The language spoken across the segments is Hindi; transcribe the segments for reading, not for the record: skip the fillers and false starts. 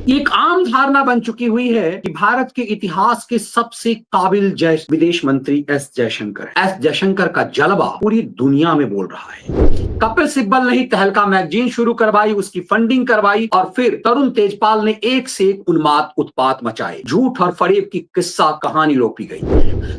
एक आम धारणा बन चुकी हुई है कि भारत के इतिहास के सबसे काबिल विदेश मंत्री एस जयशंकर है। एस जयशंकर का जलवा पूरी दुनिया में बोल रहा है। कपिल सिब्बल ने ही तहलका मैगजीन शुरू करवाई, उसकी फंडिंग करवाई और फिर तरुण तेजपाल ने एक से एक उन्माद उत्पात मचाए। झूठ और फरेब की किस्सा कहानी रोपी गई।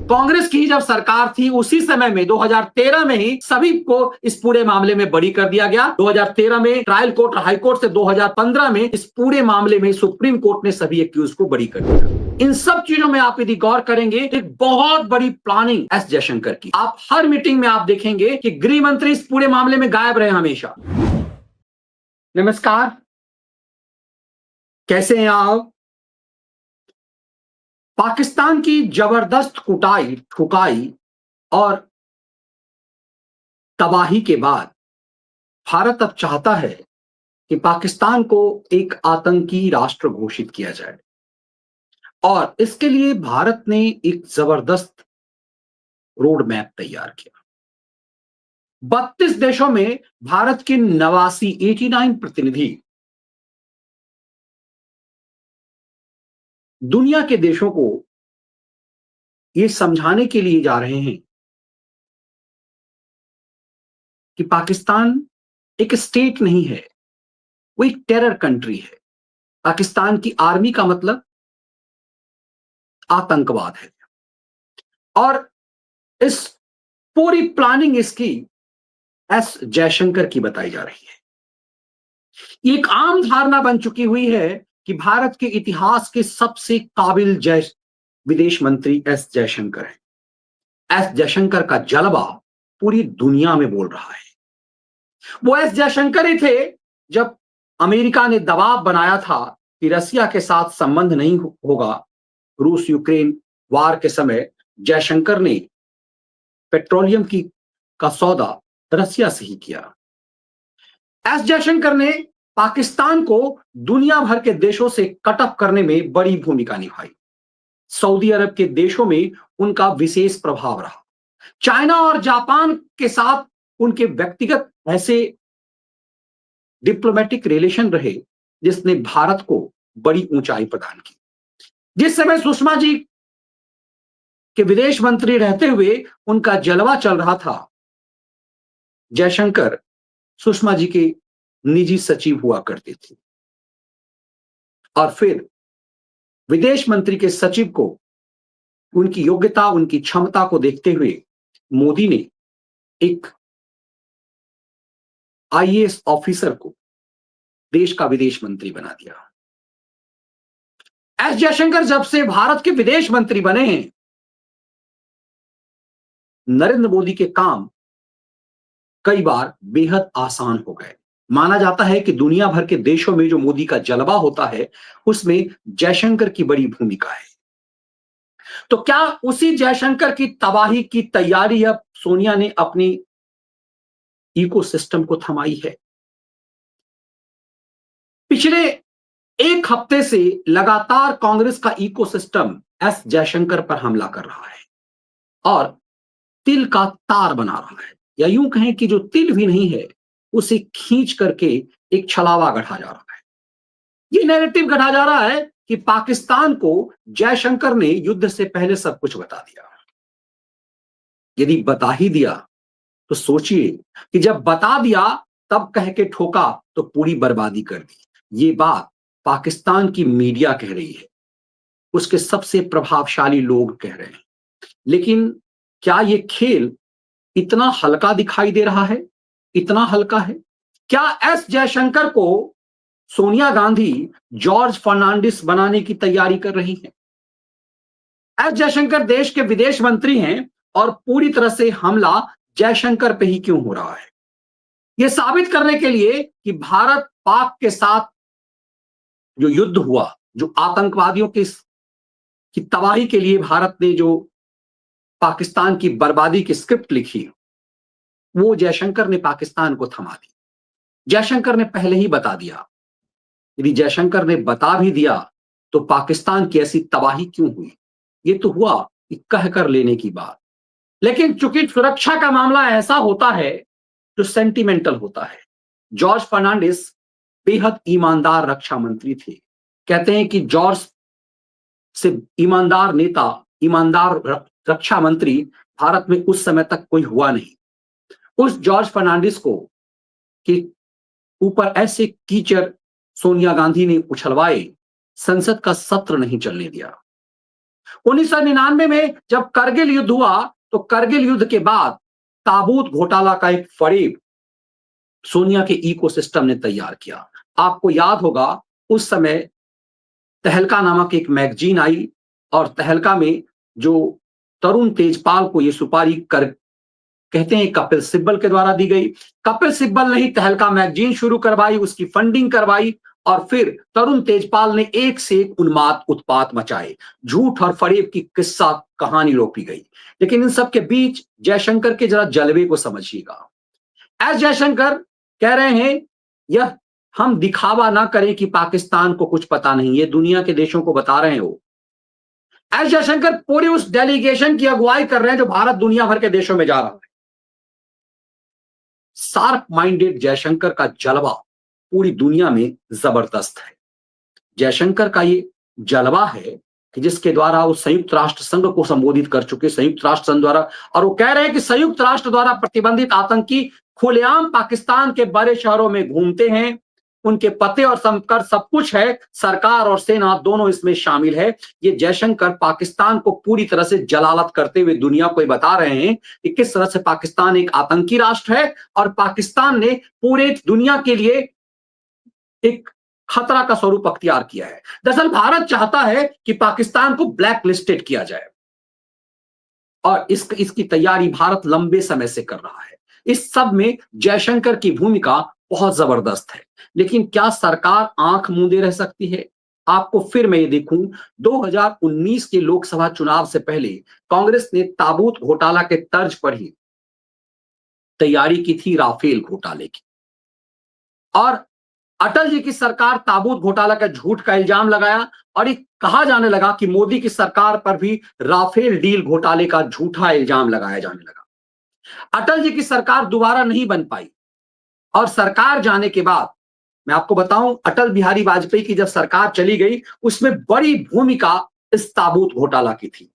कांग्रेस की जब सरकार थी उसी समय में 2013 में ही सभी को इस पूरे मामले में बरी कर दिया गया। 2013 में ट्रायल कोर्ट हाई कोर्ट से 2015 में इस पूरे मामले में सुप्रीम कोर्ट ने सभी एक्यूज को बरी कर दिया। इन सब चीजों में आप यदि गौर करेंगे, एक बहुत बड़ी प्लानिंग एस जयशंकर की। आप हर मीटिंग में आप देखेंगे कि गृह मंत्री इस पूरे मामले में गायब रहे हमेशा। नमस्कार, कैसे हैं आप? पाकिस्तान की जबरदस्त कुटाई, ठुकाई और तबाही के बाद भारत अब चाहता है कि पाकिस्तान को एक आतंकी राष्ट्र घोषित किया जाए और इसके लिए भारत ने एक जबरदस्त रोड मैप तैयार किया। 32 देशों में भारत के 89 प्रतिनिधि दुनिया के देशों को यह समझाने के लिए जा रहे हैं कि पाकिस्तान एक स्टेट नहीं है, वो एक टेरर कंट्री है। पाकिस्तान की आर्मी का मतलब आतंकवाद है और इस पूरी प्लानिंग इसकी एस जयशंकर की बताई जा रही है। एक आम धारणा बन चुकी हुई है कि भारत के इतिहास के सबसे काबिल विदेश मंत्री एस जयशंकर है। एस जयशंकर का जलवा पूरी दुनिया में बोल रहा है। वो एस जयशंकर ही थे जब अमेरिका ने दबाव बनाया था कि रसिया के साथ संबंध नहीं होगा। रूस यूक्रेन वार के समय जयशंकर ने पेट्रोलियम का सौदा रसिया से ही किया। एस जयशंकर ने पाकिस्तान को दुनिया भर के देशों से कट ऑफ करने में बड़ी भूमिका निभाई। सऊदी अरब के देशों में उनका विशेष प्रभाव रहा। चाइना और जापान के साथ उनके व्यक्तिगत ऐसे डिप्लोमेटिक रिलेशन रहे जिसने भारत को बड़ी ऊंचाई प्रदान की। जिस समय सुषमा जी के विदेश मंत्री रहते हुए उनका जलवा चल रहा था, जयशंकर सुषमा जी के निजी सचिव हुआ करते थे और फिर विदेश मंत्री के सचिव को उनकी योग्यता, उनकी क्षमता को देखते हुए मोदी ने एक आईएएस ऑफिसर को देश का विदेश मंत्री बना दिया। एस जयशंकर जब से भारत के विदेश मंत्री बने हैं, नरेंद्र मोदी के काम कई बार बेहद आसान हो गए। माना जाता है कि दुनिया भर के देशों में जो मोदी का जलवा होता है उसमें जयशंकर की बड़ी भूमिका है। तो क्या उसी जयशंकर की तबाही की तैयारी अब सोनिया ने अपनी इकोसिस्टम को थमाई है? पिछले एक हफ्ते से लगातार कांग्रेस का इकोसिस्टम एस जयशंकर पर हमला कर रहा है और तिल का तार बना रहा है, या यूं कहें कि जो तिल भी नहीं है उसे खींच करके एक छलावा गढ़ा जा रहा है। ये नैरेटिव गढ़ा जा रहा है कि पाकिस्तान को जयशंकर ने युद्ध से पहले सब कुछ बता दिया। यदि बता ही दिया तो सोचिए कि जब बता दिया तब कह के ठोका तो पूरी बर्बादी कर दी। ये बात पाकिस्तान की मीडिया कह रही है, उसके सबसे प्रभावशाली लोग कह रहे हैं। लेकिन क्या ये खेल इतना हल्का दिखाई दे रहा है? इतना हल्का है क्या? एस जयशंकर को सोनिया गांधी जॉर्ज फर्नांडिस बनाने की तैयारी कर रही है। एस जयशंकर देश के विदेश मंत्री हैं और पूरी तरह से हमला जयशंकर पे ही क्यों हो रहा है? यह साबित करने के लिए कि भारत पाक के साथ जो युद्ध हुआ, जो आतंकवादियों की तबाही के लिए भारत ने जो पाकिस्तान की बर्बादी की स्क्रिप्ट लिखी, वो जयशंकर ने पाकिस्तान को थमा दी। जयशंकर ने पहले ही बता दिया। यदि जयशंकर ने बता भी दिया तो पाकिस्तान की ऐसी तबाही क्यों हुई? ये तो हुआ कि कह कर लेने की बात। लेकिन चूंकि सुरक्षा का मामला ऐसा होता है जो सेंटिमेंटल होता है। जॉर्ज फर्नांडिस बेहद ईमानदार रक्षा मंत्री थे, कहते हैं कि जॉर्ज से ईमानदार नेता, ईमानदार रक्षा मंत्री भारत में उस समय तक कोई हुआ नहीं। उस जॉर्ज फर्नांडिस को कि ऊपर ऐसे कीचड़ सोनिया गांधी ने उछलवाए, संसद का सत्र नहीं चलने दिया। 1999 में जब करगिल युद्ध हुआ, तो करगिल युद्ध के बाद ताबूत घोटाला का एक फरेब सोनिया के इकोसिस्टम ने तैयार किया। आपको याद होगा, उस समय तहलका नामक एक मैगजीन आई और तहलका में जो तरुण तेजपाल को ये सुपारी कर कहते हैं कपिल सिब्बल के द्वारा दी गई। कपिल सिब्बल ने ही तहलका मैगजीन शुरू करवाई, उसकी फंडिंग करवाई और फिर तरुण तेजपाल ने एक से एक उन्माद उत्पात मचाए, झूठ और फरेब की किस्सा कहानी रोपी गई। लेकिन इन सब के बीच जयशंकर के जरा जलवे को समझिएगा। एस जयशंकर कह रहे हैं, यह हम दिखावा ना करें कि पाकिस्तान को कुछ पता नहीं, ये दुनिया के देशों को बता रहे हैं। वो एस जयशंकर पूरी उस डेलीगेशन की अगुवाई कर रहे हैं जो भारत दुनिया भर के देशों में जा रहा है। शार्प माइंडेड जयशंकर का जलवा पूरी दुनिया में जबरदस्त है। जयशंकर का ये जलवा है कि जिसके द्वारा वो संयुक्त राष्ट्र संघ को संबोधित कर चुके, संयुक्त राष्ट्र संघ द्वारा, और वो कह रहे हैं कि संयुक्त राष्ट्र द्वारा प्रतिबंधित आतंकी खुलेआम पाकिस्तान के बड़े शहरों में घूमते हैं, उनके पते और संकर सब कुछ है, सरकार और सेना दोनों इसमें शामिल है। ये जयशंकर पाकिस्तान को पूरी तरह से जलालत करते हुए दुनिया को बता रहे हैं कि किस तरह से पाकिस्तान एक आतंकी राष्ट्र है और पाकिस्तान ने पूरे दुनिया के लिए एक खतरा का स्वरूप अख्तियार किया है। दरअसल भारत चाहता है कि पाकिस्तान को ब्लैक लिस्टेड किया जाए और इसकी तैयारी भारत लंबे समय से कर रहा है। इस सब में जयशंकर की भूमिका बहुत जबरदस्त है। लेकिन क्या सरकार आंख मूंदे रह सकती है? आपको फिर मैं ये देखूं, 2019 के लोकसभा चुनाव से पहले कांग्रेस ने ताबूत घोटाला के तर्ज पर ही तैयारी की थी राफेल घोटाले की, और अटल जी की सरकार ताबूत घोटाला का झूठ का इल्जाम लगाया और ये कहा जाने लगा कि मोदी की सरकार पर भी राफेल डील घोटाले का झूठा इल्जाम लगाया जाने लगा। अटल जी की सरकार दोबारा नहीं बन पाई और सरकार जाने के बाद मैं आपको बताऊं, अटल बिहारी वाजपेयी की जब सरकार चली गई, उसमें बड़ी भूमिका इस ताबूत घोटाला की थी।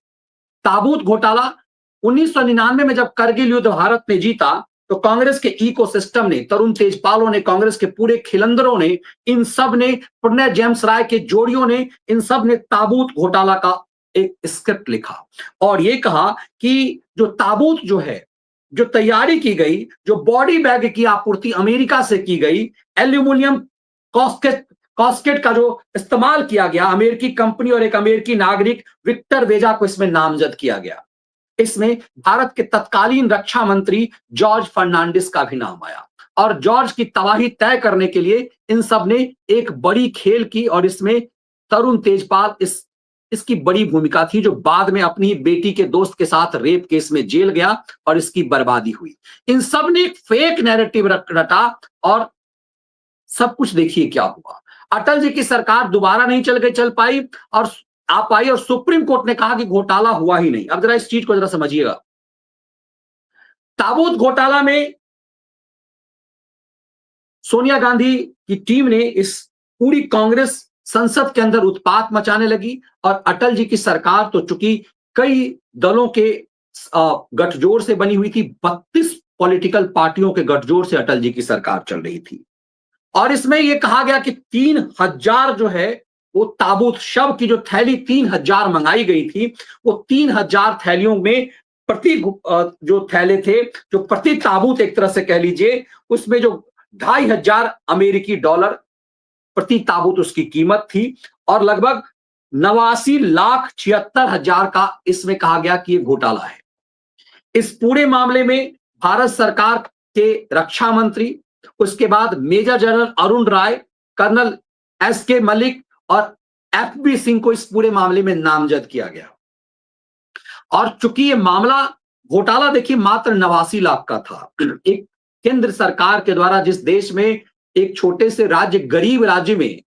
ताबूत घोटाला 1999 में जब करगिल युद्ध भारत ने जीता, तो कांग्रेस के इकोसिस्टम ने, तरुण तेजपालों ने, कांग्रेस के पूरे खिलंदरों ने, इन सब ने, प्रणय जेम्स राय के जोड़ियों ने, इन सब ने ताबूत घोटाला का एक स्क्रिप्ट लिखा और ये कहा कि जो ताबूत जो है, जो तैयारी की गई, जो बॉडी बैग की आपूर्ति अमेरिका से की गई, एल्यूमिनियम कॉस्केट का जो इस्तेमाल किया गया, अमेरिकी कंपनी और एक अमेरिकी नागरिक विक्टर वेजा को इसमें नामजद किया गया। इसमें भारत के तत्कालीन रक्षा मंत्री जॉर्ज फर्नांडिस का भी नाम आया और जॉर्ज की तबाही तय करने के लिए इन सब ने एक बड़ी खेल की और इसमें तरुण तेजपाल इसकी बड़ी भूमिका थी, जो बाद में अपनी बेटी के दोस्त के साथ रेप केस में जेल गया और इसकी बर्बादी हुई। इन सब ने एक फेक नैरेटिव रटा और सब कुछ देखिए क्या हुआ। अटल जी की सरकार दोबारा नहीं चल पाई और आप आई और सुप्रीम कोर्ट ने कहा कि घोटाला हुआ ही नहीं। अब जरा इस चीज को जरा समझिएगा। ताबूत घोटाला में सोनिया गांधी की टीम ने इस पूरी कांग्रेस संसद के अंदर उत्पात मचाने लगी और अटल जी की सरकार तो चूंकि कई दलों के गठजोड़ से बनी हुई थी, 32 पॉलिटिकल पार्टियों के गठजोड़ से अटल जी की सरकार चल रही थी और इसमें यह कहा गया कि 3000 जो है वो ताबूत, शव की जो थैली 3000 मंगाई गई थी, वो 3000 थैलियों में प्रति जो थैले थे, जो प्रति ताबूत एक तरह से कह लीजिए, उसमें जो 2500 अमेरिकी डॉलर प्रति ताबूत उसकी कीमत थी और लगभग 89,76,000 का इसमें कहा गया कि ये घोटाला है। इस पूरे मामले में भारत सरकार के रक्षा मंत्री, उसके बाद मेजर जनरल अरुण राय, कर्नल एस.के. मलिक और एफ.बी. सिंह को इस पूरे मामले में नामजद किया गया और चूंकि ये मामला घोटाला देखिए मात्र 89 लाख का था, एक केंद्र सरकार के द्वारा जिस देश में एक छोटे से राज्य, गरीब राज्य में,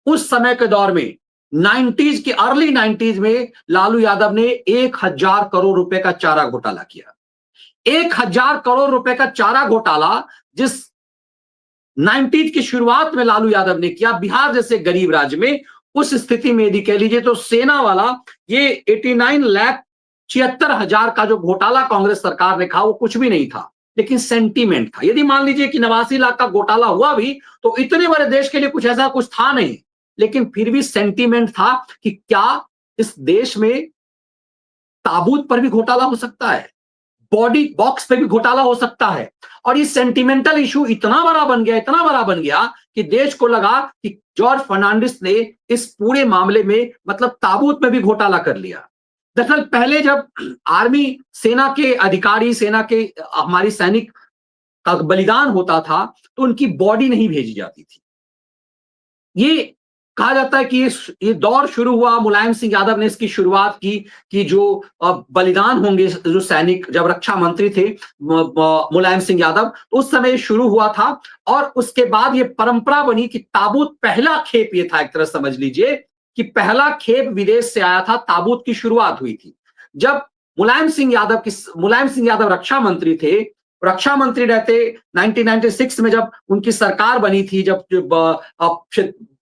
उस समय के दौर में 90s के अर्ली 90s में लालू यादव ने 1000 करोड़ रुपए का चारा घोटाला किया। 1000 करोड़ रुपए का चारा घोटाला जिस 90s की शुरुआत में लालू यादव ने किया बिहार जैसे गरीब राज्य में, उस स्थिति में यदि कह लीजिए तो सेना वाला ये 89,76,000 का जो घोटाला कांग्रेस सरकार ने कहा वो कुछ भी नहीं था, लेकिन सेंटीमेंट था। यदि मान लीजिए कि 89 लाख का घोटाला हुआ भी तो इतने बड़े देश के लिए कुछ ऐसा कुछ था नहीं, लेकिन फिर भी सेंटीमेंट था कि क्या इस देश में ताबूत पर भी घोटाला हो सकता है, बॉडी बॉक्स पे भी घोटाला हो सकता है। और ये सेंटिमेंटल इशू इतना बड़ा बन गया, इतना बड़ा बन गया कि देश को लगा कि जॉर्ज फर्नांडिस ने इस पूरे मामले में मतलब ताबूत में भी घोटाला कर लिया। दरअसल पहले जब आर्मी सेना के अधिकारी, सेना के हमारी सैनिक का बलिदान होता था तो उनकी बॉडी नहीं भेजी जाती थी। ये कहा जाता है कि ये दौर शुरू हुआ, मुलायम सिंह यादव ने इसकी शुरुआत की कि जो बलिदान होंगे जो सैनिक, जब रक्षा मंत्री थे मुलायम सिंह यादव, तो उस समय शुरू हुआ था। और उसके बाद ये परंपरा बनी कि ताबूत, पहला खेप ये था, एक तरह समझ लीजिए कि पहला खेप विदेश से आया था, ताबूत की शुरुआत हुई थी जब मुलायम सिंह यादव रक्षा मंत्री थे। रक्षा मंत्री रहते 1996 में जब उनकी सरकार बनी थी, जब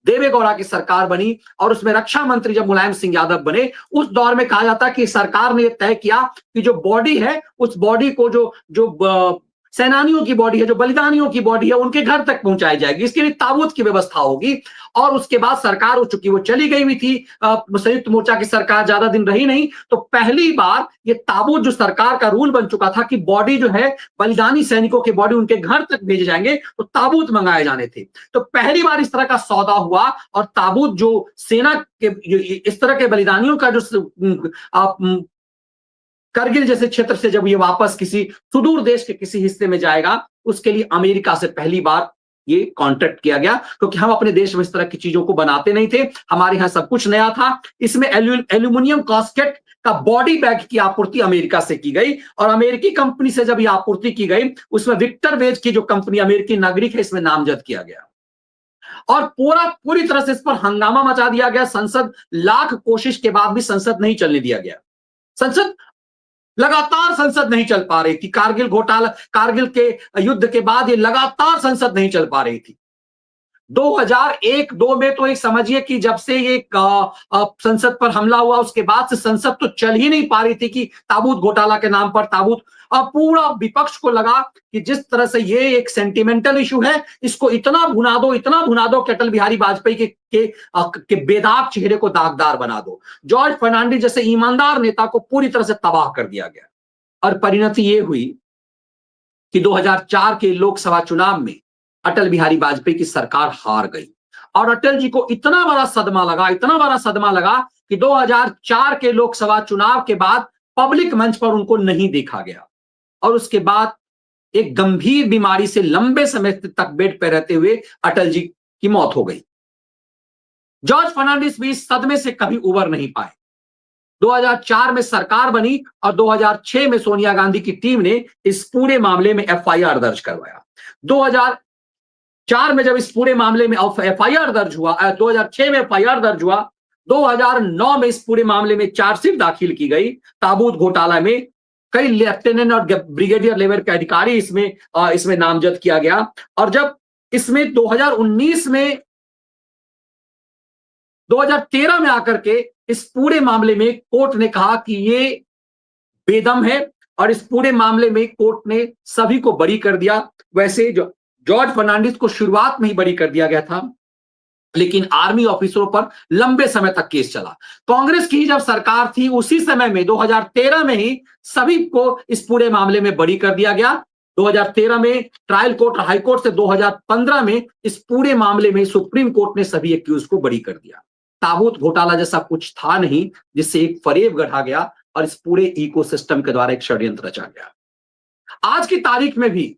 देवेगौड़ा की सरकार बनी और उसमें रक्षा मंत्री जब मुलायम सिंह यादव बने, उस दौर में कहा जाता कि सरकार ने यह तय किया कि जो बॉडी है उस बॉडी को जो सेनानियों की बॉडी है, जो बलिदानियों की बॉडी है, उनके घर तक पहुंचाई जाएगी। इसके लिए ताबूत की व्यवस्था होगी। और उसके बाद सरकार हो चुकी, वो चली गई हुई थी, संयुक्त मोर्चा की सरकार ज्यादा दिन रही नहीं, तो पहली बार ये ताबूत, जो सरकार का रूल बन चुका था कि बॉडी जो है बलिदानी सैनिकों की बॉडी उनके घर तक भेजे जाएंगे, तो ताबूत मंगाए जाने थे। तो पहली बार इस तरह का सौदा हुआ और ताबूत जो सेना के इस तरह के बलिदानियों का जो करगिल जैसे क्षेत्र से जब ये वापस किसी सुदूर देश के किसी हिस्से में जाएगा, उसके लिए अमेरिका से पहली बार ये कॉन्ट्रैक्ट किया गया, क्योंकि हम अपने देश में इस तरह की चीजों को बनाते नहीं थे, हमारे यहां सब कुछ नया था। इसमें एल्यूमिनियम कास्केट का बॉडी बैग की आपूर्ति अमेरिका से की गई और अमेरिकी कंपनी से जब ये आपूर्ति की गई, उसमें विक्टर वेज की जो कंपनी अमेरिकी नागरिक है, इसमें नामजद किया गया और पूरी तरह से इस पर हंगामा मचा दिया गया। संसद, लाख कोशिश के बाद भी संसद नहीं चलने दिया गया। लगातार संसद नहीं चल पा रही थी। कारगिल के युद्ध के बाद ये लगातार संसद नहीं चल पा रही थी। 2001-2 में तो एक समझिए कि जब से ये संसद पर हमला हुआ, उसके बाद से संसद तो चल ही नहीं पा रही थी कि ताबूत घोटाला के नाम पर ताबूत। और पूरा विपक्ष को लगा कि जिस तरह से ये एक सेंटिमेंटल इशू है, इसको इतना भुना दो कि अटल बिहारी वाजपेयी के बेदाग चेहरे को दागदार बना दो। जॉर्ज फर्नांडिस जैसे ईमानदार नेता को पूरी तरह से तबाह कर दिया गया। और परिणति ये हुई कि 2004 के लोकसभा चुनाव में अटल बिहारी वाजपेयी की सरकार हार गई और अटल जी को इतना बड़ा सदमा लगा कि 2004 के लोकसभा चुनाव के बाद पब्लिक मंच पर उनको नहीं देखा गया और उसके बाद एक गंभीर बीमारी से लंबे समय तक बेड पर रहते हुए अटल जी की मौत हो गई। जॉर्ज फर्नांडिस भी इस सदमे से कभी उबर नहीं पाए। 2004 में सरकार बनी और 2006 में सोनिया गांधी की टीम ने इस पूरे मामले में एफआईआर दर्ज करवाया। 2004 में जब इस पूरे मामले में एफआईआर दर्ज हुआ, 2006 में एफआईआर दर्ज हुआ, 2009 में इस पूरे मामले में चार्जशीट दाखिल की गई। ताबूत घोटाला में कई लेफ्टिनेंट और ब्रिगेडियर लेवल के अधिकारी इसमें नामजद किया गया। और जब इसमें 2013 में आकर के इस पूरे मामले में कोर्ट ने कहा कि ये बेदम है और इस पूरे मामले में कोर्ट ने सभी को बरी कर दिया। वैसे जो जॉर्ज फर्नांडिस को शुरुआत में ही बरी कर दिया गया था, लेकिन आर्मी ऑफिसरों पर लंबे समय तक केस चला। कांग्रेस की जब सरकार थी उसी समय में 2013 में ही सभी को इस पूरे मामले में बरी कर दिया गया। 2013 में ट्रायल कोर्ट और हाई कोर्ट से 2015 में इस पूरे मामले में सुप्रीम कोर्ट ने सभी एक्यूज को बरी कर दिया। ताबूत घोटाला जैसा कुछ था नहीं जिससे एक फरेब गढ़ा गया और इस पूरे इकोसिस्टम के द्वारा एक षड्यंत्र रचा गया। आज की तारीख में भी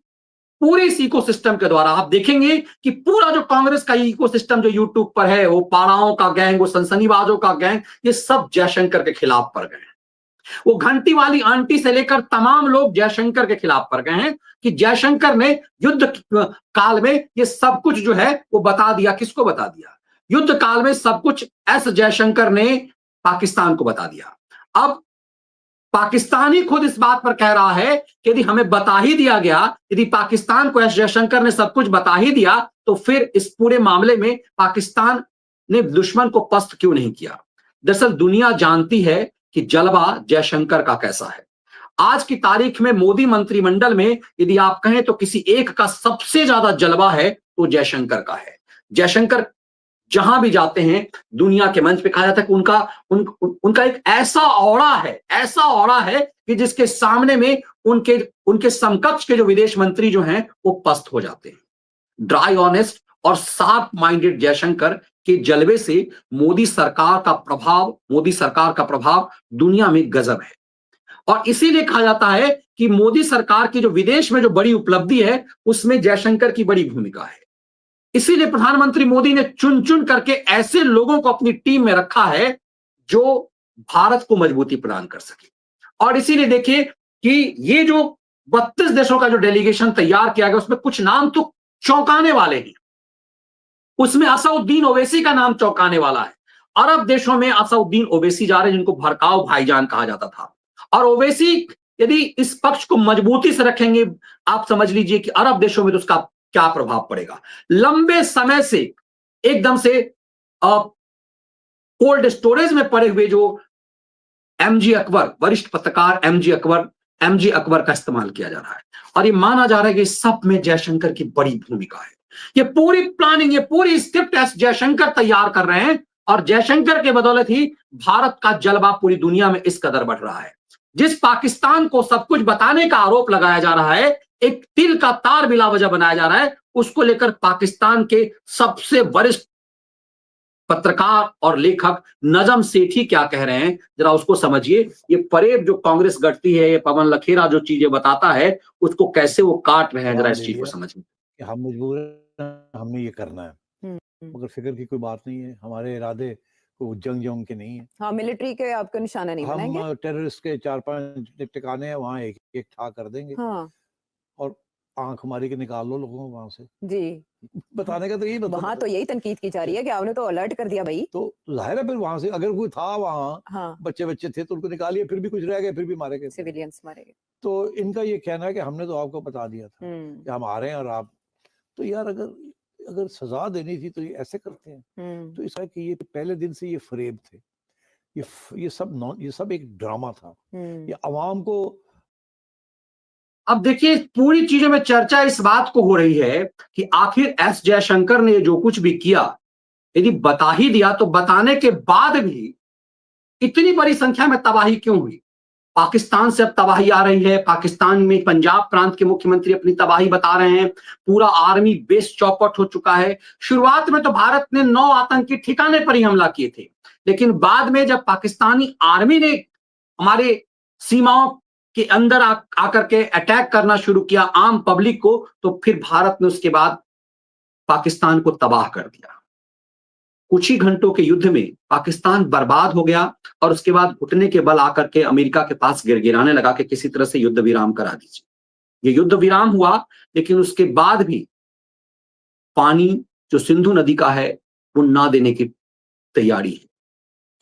पूरे इस इकोसिस्टम के द्वारा आप देखेंगे कि पूरा जो कांग्रेस का इकोसिस्टम जो यूट्यूब पर है, वो पाड़ाओं का गैंग, वो सनसनीबाजों का गैंग, ये सब जयशंकर के खिलाफ पड़ गए हैं। वो घंटी वाली आंटी से लेकर तमाम लोग जयशंकर के खिलाफ पड़ गए हैं कि जयशंकर ने युद्ध काल में ये सब कुछ जो है वो बता दिया। किसको बता दिया? युद्ध काल में सब कुछ एस जयशंकर ने पाकिस्तान को बता दिया। अब पाकिस्तान ही खुद इस बात पर कह रहा है कि यदि हमें बता ही दिया गया, यदि पाकिस्तान को एस जयशंकर ने सब कुछ बता ही दिया, तो फिर इस पूरे मामले में पाकिस्तान ने दुश्मन को पस्त क्यों नहीं किया? दरअसल दुनिया जानती है कि जलवा जयशंकर का कैसा है। आज की तारीख में मोदी मंत्रिमंडल में यदि आप कहें तो किसी एक का सबसे ज्यादा जलवा है तो जयशंकर का है। जयशंकर जहां भी जाते हैं दुनिया के मंच पे कहा जाता है कि उनका एक ऐसा औरा है कि जिसके सामने में उनके समकक्ष के जो विदेश मंत्री जो हैं वो पस्त हो जाते हैं। ड्राई ऑनेस्ट और शार्प माइंडेड जयशंकर के जलवे से मोदी सरकार का प्रभाव दुनिया में गजब है। और इसीलिए कहा जाता है कि मोदी सरकार की जो विदेश में जो बड़ी उपलब्धि है उसमें जयशंकर की बड़ी भूमिका है। इसीलिए प्रधानमंत्री मोदी ने चुन चुन करके ऐसे लोगों को अपनी टीम में रखा है जो भारत को मजबूती प्रदान कर सके। और इसीलिए देखिए कि ये जो 32 देशों का जो डेलीगेशन तैयार किया गया उसमें कुछ नाम तो चौंकाने वाले हैं। उसमें असउद्दीन ओवैसी का नाम चौंकाने वाला है। अरब देशों में असउद्दीन ओवैसी जा रहे हैं जिनको भड़काऊ भाईजान कहा जाता था। और ओवैसी यदि इस पक्ष को मजबूती से रखेंगे आप समझ लीजिए कि अरब देशों में तो उसका क्या प्रभाव पड़ेगा। लंबे समय से एकदम से कोल्ड स्टोरेज में पड़े हुए जो एमजी अकबर, वरिष्ठ पत्रकार एमजी अकबर का इस्तेमाल किया जा रहा है। और ये माना जा रहा है कि सब में जयशंकर की बड़ी भूमिका है। ये पूरी प्लानिंग, ये पूरी स्क्रिप्ट जयशंकर तैयार कर रहे हैं और जयशंकर के बदौलत ही भारत का जलवा पूरी दुनिया में इस कदर बढ़ रहा है। जिस पाकिस्तान को सब कुछ बताने का आरोप लगाया जा रहा है, एक तिल का तार बिला वजह बनाया जा रहा है, उसको लेकर पाकिस्तान के सबसे वरिष्ठ पत्रकार और लेखक नजम सेठी क्या कह रहे हैं जरा उसको समझिए। ये फरेब जो कांग्रेस गढ़ती है, ये पवन लखेरा जो चीजें बताता है उसको कैसे वो काट रहे हैं, जरा इस चीज को समझिए। हम मजबूर हैं, हमने ये करना है, मगर फिक्र की कोई बात नहीं है। हमारे इरादे को जंग के नहीं है। हाँ, मिलिट्री के आपका निशाना नहीं बनाएंगे। हम टेररिस्ट के 4-5 ठिकाने हैं वहाँ एक ठाक कर देंगे। हाँ। और आंख मारी के निकाल लो लोगों को वहां से। जी, बताने का तो यही मतलब वहां तो यही तनकीद की जा रही है कि आपने तो अलर्ट कर दिया भाई। तो जाहिर है फिर वहां से अगर कोई था वहां, हाँ, बच्चे थे तो उनको निकालिए, फिर भी कुछ रह गए, फिर भी मारे गए, सिविलियंस मारे गए। तो इनका ये कहना है कि हमने तो आपको बता दिया था कि हम आ रहे हैं और आप तो यार अगर सजा देनी थी तो ये ऐसे करते हैं। तो इसका कि ये पहले दिन से ये फरेब थे, ये सब एक ड्रामा था। ये अवाम को अब देखिए पूरी चीजों में चर्चा इस बात को हो रही है कि आखिर एस जयशंकर ने जो कुछ भी किया, यदि बता ही दिया तो बताने के बाद भी इतनी बड़ी संख्या में तबाही क्यों हुई? पाकिस्तान से अब तबाही आ रही है। पाकिस्तान में पंजाब प्रांत के मुख्यमंत्री अपनी तबाही बता रहे हैं। पूरा आर्मी बेस चौपट हो चुका है। शुरुआत में तो भारत ने 9 आतंकी ठिकाने पर ही हमला किए थे, लेकिन बाद में जब पाकिस्तानी आर्मी ने हमारे सीमाओं के अंदर आकर के अटैक करना शुरू किया आम पब्लिक को, तो फिर भारत ने उसके बाद पाकिस्तान को तबाह कर दिया। कुछ ही घंटों के युद्ध में पाकिस्तान बर्बाद हो गया और उसके बाद घुटने के बल आकर के अमेरिका के पास गिड़गिड़ाने लगा कि किसी तरह से युद्ध विराम करा दीजिए। ये युद्ध विराम हुआ, लेकिन उसके बाद भी पानी जो सिंधु नदी का है वो ना देने की तैयारी है,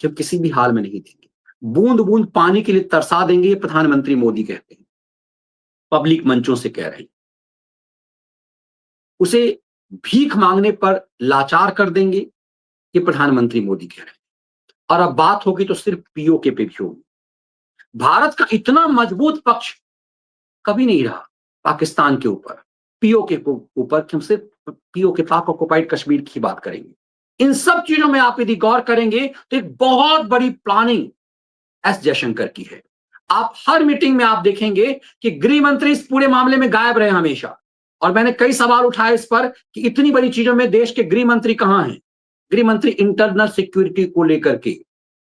जब किसी भी हाल में नहीं देंगे। बूंद बूंद पानी के लिए तरसा देंगे, ये प्रधानमंत्री मोदी कहते हैं, पब्लिक मंचों से कह रहे हैं। उसे भीख मांगने पर लाचार कर देंगे, ये प्रधानमंत्री मोदी कह रहे हैं। और अब बात होगी तो सिर्फ पीओके पे भी होगी। भारत का इतना मजबूत पक्ष कभी नहीं रहा पाकिस्तान के ऊपर, पीओके के ऊपर, कि हम सिर्फ पीओके पाक ऑक्युपाइड कश्मीर की बात करेंगे। इन सब चीजों में आप यदि गौर करेंगे तो एक बहुत बड़ी प्लानिंग एस जयशंकर की है। आप हर मीटिंग में आप देखेंगे कि गृह मंत्री इस पूरे मामले में गायब रहे हमेशा। और मैंने कई सवाल उठाए इस पर कि इतनी बड़ी चीजों में देश के गृह मंत्री कहां हैं? गृह मंत्री इंटरनल सिक्योरिटी को लेकर के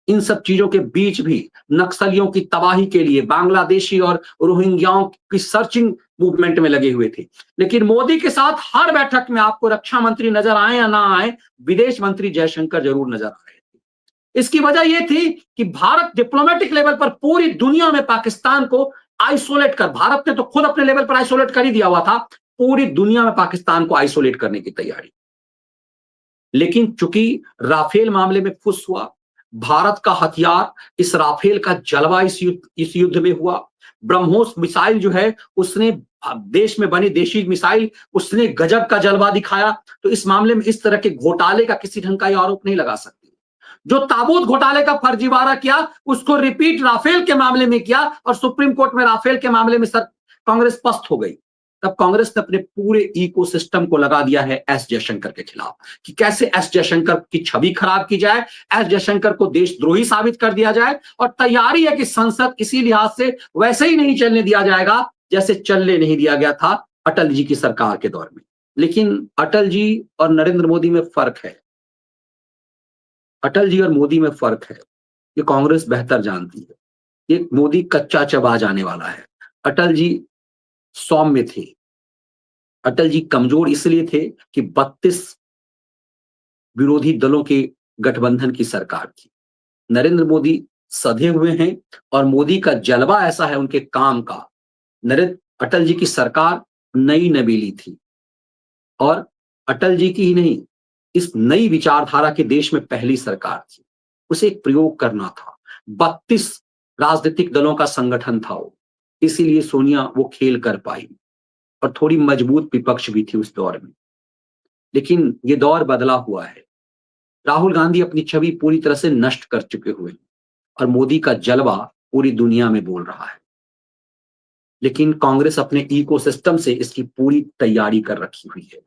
इन सब चीजों के बीच भी नक्सलियों की तबाही के लिए बांग्लादेशी और रोहिंग्याओं की सर्चिंग मूवमेंट में लगे हुए थे। लेकिन मोदी के साथ हर बैठक में आपको रक्षा मंत्री नजर आए या ना आए, विदेश मंत्री जयशंकर जरूर नजर आ रहे थे। इसकी वजह यह थी कि भारत डिप्लोमेटिक लेवल पर पूरी दुनिया में पाकिस्तान को आइसोलेट कर, भारत ने तो खुद अपने लेवल पर आइसोलेट कर ही दिया हुआ था, पूरी दुनिया में पाकिस्तान को आइसोलेट करने की तैयारी। लेकिन चूंकि राफेल मामले में फुस हुआ, भारत का हथियार, इस राफेल का जलवा इस युद्ध में हुआ, ब्रह्मोस मिसाइल जो है उसने देश में बनी देशी मिसाइल, उसने गजब का जलवा दिखाया। तो इस मामले में इस तरह के घोटाले का किसी ढंग का ये आरोप नहीं लगा सकते। जो ताबूत घोटाले का फर्जीवाड़ा किया उसको रिपीट राफेल के मामले में किया और सुप्रीम कोर्ट में राफेल के मामले में कांग्रेस पस्त हो गई। तब कांग्रेस ने अपने पूरे इकोसिस्टम को लगा दिया है एस जयशंकर के खिलाफ कि कैसे एस जयशंकर की छवि खराब की जाए, एस जयशंकर को देशद्रोही साबित कर दिया जाए। और तैयारी है कि संसद इसी लिहाज से वैसे ही नहीं चलने दिया जाएगा जैसे चलने नहीं दिया गया था अटल जी की सरकार के दौर में। लेकिन अटल जी और नरेंद्र मोदी में फर्क है। अटल जी और मोदी में फर्क है, ये कांग्रेस बेहतर जानती है। ये मोदी कच्चा चबा जाने वाला है। अटल जी सौम्य थे। अटल जी कमजोर इसलिए थे कि 32 विरोधी दलों के गठबंधन की सरकार थी। नरेंद्र मोदी सधे हुए हैं और मोदी का जलवा ऐसा है उनके काम का। अटल जी की सरकार नई नवेली थी और अटल जी की ही नहीं, इस नई विचारधारा के देश में पहली सरकार थी। उसे एक प्रयोग करना था। 32 राजनीतिक दलों का संगठन था वो, इसीलिए सोनिया वो खेल कर पाई और थोड़ी मजबूत विपक्ष भी थी उस दौर में। लेकिन ये दौर बदला हुआ है। राहुल गांधी अपनी छवि पूरी तरह से नष्ट कर चुके हुए हैं और मोदी का जलवा पूरी दुनिया में बोल रहा है। लेकिन कांग्रेस अपने इकोसिस्टम से इसकी पूरी तैयारी कर रखी हुई है।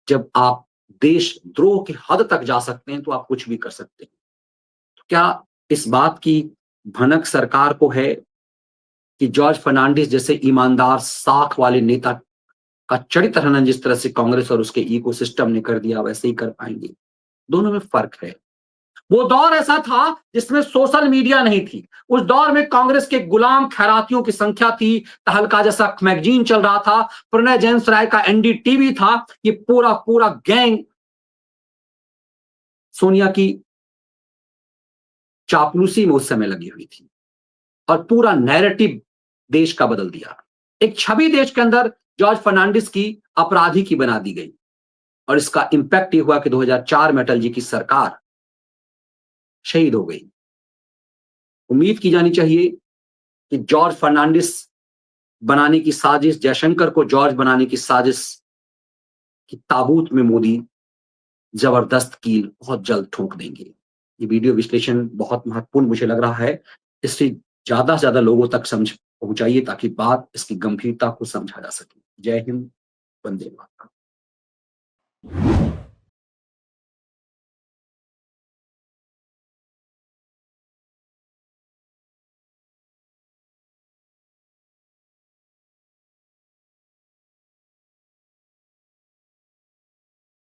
जब आप देशद्रोह की हद तक जा सकते हैं तो आप कुछ भी कर सकते हैं। तो क्या इस बात की भनक सरकार को है कि जॉर्ज फर्नांडिस जैसे ईमानदार साख वाले नेता का चरित्र हनन जिस तरह से कांग्रेस और उसके इकोसिस्टम ने कर दिया वैसे ही कर पाएंगे? दोनों में फर्क है। वो दौर ऐसा था जिसमें सोशल मीडिया नहीं थी। उस दौर में कांग्रेस के गुलाम खैरातियों की संख्या थी। तहलका जैसा मैगजीन चल रहा था, प्रणय जेम्स राय का एनडीटीवी था। ये पूरा पूरा गैंग सोनिया की चापलूसी में उस समय लगी हुई थी और पूरा नैरेटिव देश का बदल दिया। एक छवि देश के अंदर जॉर्ज फर्नांडिस की अपराधी की बना दी गई और इसका इंपैक्ट ये हुआ कि 2004 में अटल जी की सरकार शहीद हो गई। उम्मीद की जानी चाहिए कि जॉर्ज फर्नांडिस बनाने की साजिश, जयशंकर को जॉर्ज बनाने की साजिश की ताबूत में मोदी जबरदस्त कील बहुत जल्द ठोक देंगे। ये वीडियो विश्लेषण बहुत महत्वपूर्ण मुझे लग रहा है। इससे ज्यादा से ज्यादा लोगों तक समझ पहुंचाइए ताकि बात इसकी गंभीरता को समझा जा सके। जय हिंद, वंदे मातरम।